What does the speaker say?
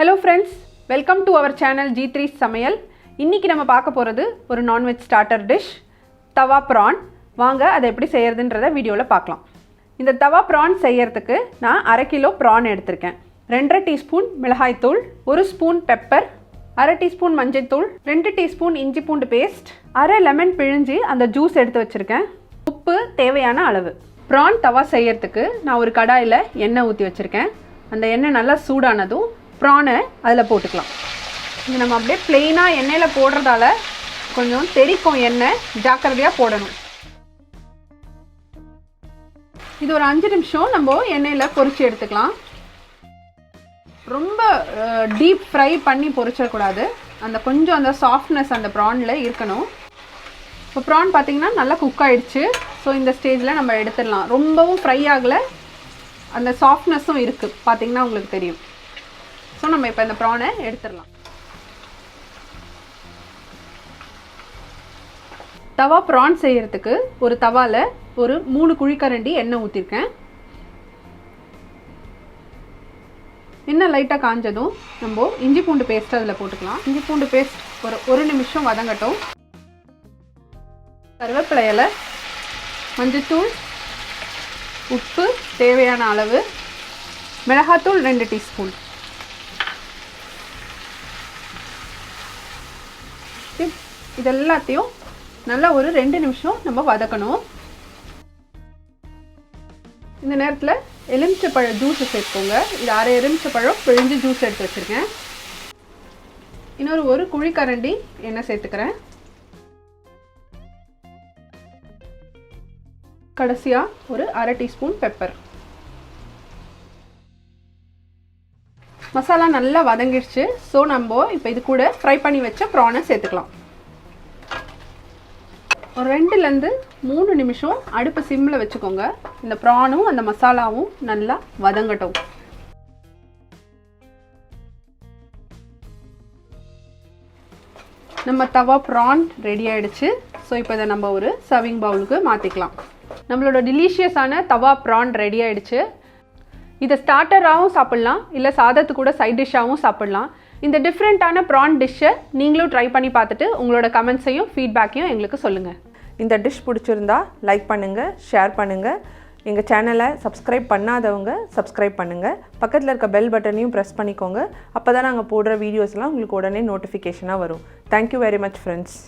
Hello friends, welcome to our channel G3 சமையல். இன்னைக்கு நம்ம பார்க்க போறது ஒரு நான்வெஜ் ஸ்டார்டர் டிஷ் தவா prawn. வாங்க அதை எப்படி செய்யறதுன்றதை வீடியோல பார்க்கலாம். இந்த தவா prawn செய்யறதுக்கு நான் 1/2 கிலோ prawn எடுத்துர்க்கேன். 2.5 டீஸ்பூன் மிளகாய் தூள், 1 ஸ்பூன் பெப்பர், 1/2 டீஸ்பூன் மஞ்சள் தூள், 2 டீஸ்பூன் இஞ்சி பூண்டு பேஸ்ட், 1/2 லெமன் பிழிஞ்சி அந்த ஜூஸ் எடுத்து வச்சிருக்கேன். உப்பு தேவையான அளவு. prawn தவா செய்யறதுக்கு நான் ஒரு கடாயில எண்ணெய் ஊத்தி வச்சிருக்கேன். அந்த எண்ணெய் நல்லா சூடானதும் ப்ரானை அதில் போட்டுக்கலாம். இது நம்ம அப்படியே பிளெயினாக எண்ணெயில் போடுறதால கொஞ்சம் தெறிக்கும் எண்ணெய், ஜாக்கிரதையாக போடணும். இது ஒரு 5 நிமிஷம் நம்ம எண்ணெயில் பொரிச்சு எடுத்துக்கலாம். ரொம்ப டீப் ஃப்ரை பண்ணி பொரிச்சிடக்கூடாது. அந்த கொஞ்சம் அந்த சாஃப்ட்னஸ் அந்த ப்ரானில் இருக்கணும். இப்போ ப்ரான் பார்த்திங்கன்னா நல்லா குக் ஆகிடுச்சு. ஸோ இந்த ஸ்டேஜில் நம்ம எடுத்துடலாம். ரொம்பவும் ஃப்ரை ஆகலை, அந்த சாஃப்ட்னஸும் இருக்குது, பார்த்திங்கன்னா உங்களுக்கு தெரியும். ஸோ நம்ம இப்போ இந்த ப்ரானை எடுத்துடலாம். தவா ப்ரான் செய்யறதுக்கு ஒரு தவாவில் ஒரு 3 குழிக்கரண்டி எண்ணெய் ஊற்றிருக்கேன். எண்ணெய் லைட்டாக காஞ்சதும் நம்ம இஞ்சி பூண்டு பேஸ்ட் அதில் போட்டுக்கலாம். இஞ்சி பூண்டு பேஸ்ட் ஒரு நிமிஷம் வதங்கட்டும். கருவேப்பிலை இலை, மஞ்சத்தூள், உப்பு தேவையான அளவு, மிளகாத்தூள் 2 டீஸ்பூன். இது எல்லாத்தையும் நல்லா ஒரு 2 நிமிஷம் நம்ம வதக்கணும். இந்த நேரத்தில் எலுமிச்சைப்பழ ஜூஸ் சேர்த்துக்கோங்க. இது 1/2 எலுமிச்சைப்பழம் பிழிஞ்சு ஜூஸ் எடுத்து வச்சுருக்கேன். இன்னொரு 1 குழிக்கரண்டி எண்ணெய் சேர்த்துக்கிறேன். கடைசியாக ஒரு 1/2 டீஸ்பூன் பெப்பர். மசாலா நல்லா வதங்கிடுச்சு. ஸோ நம்ம இப்போ இது கூட ஃப்ரை பண்ணி வச்ச ப்ரானை சேர்த்துக்கலாம். ஒரு 2லேருந்து 3 நிமிஷம் அடுப்பு சிம்மில் வச்சுக்கோங்க. இந்த ப்ரானும் அந்த மசாலாவும் நல்லா வதங்கட்டும். நம்ம தவா ப்ரான் ரெடி ஆகிடுச்சு. ஸோ இப்போ இதை நம்ம ஒரு சர்விங் பவுலுக்கு மாற்றிக்கலாம். நம்மளோட டெலிஷியஸான தவா ப்ரான் ரெடி ஆகிடுச்சு. இதை ஸ்டார்டராகவும் சாப்பிட்லாம், இல்லை சாதத்து கூட சைட் டிஷ்ஷாகவும் சாப்பிட்லாம். இந்த டிஃப்ரெண்ட்டான ப்ரான் டிஷ்ஷை நீங்களும் ட்ரை பண்ணி பார்த்துட்டு உங்களோட கமெண்ட்ஸையும் ஃபீட்பேக்கையும் எங்களுக்கு சொல்லுங்கள். இந்த டிஷ் பிடிச்சிருந்தா லைக் பண்ணுங்கள், ஷேர் பண்ணுங்கள். எங்கள் சேனலை சப்ஸ்கிரைப் பண்ணாதவங்க சப்ஸ்கிரைப் பண்ணுங்கள். பக்கத்தில் இருக்க பெல் பட்டனையும் ப்ரெஸ் பண்ணிக்கோங்க. அப்போ தான் நாங்கள் போடுற வீடியோஸ்லாம் உங்களுக்கு உடனே நோட்டிஃபிகேஷனாக வரும். Thank you very much friends.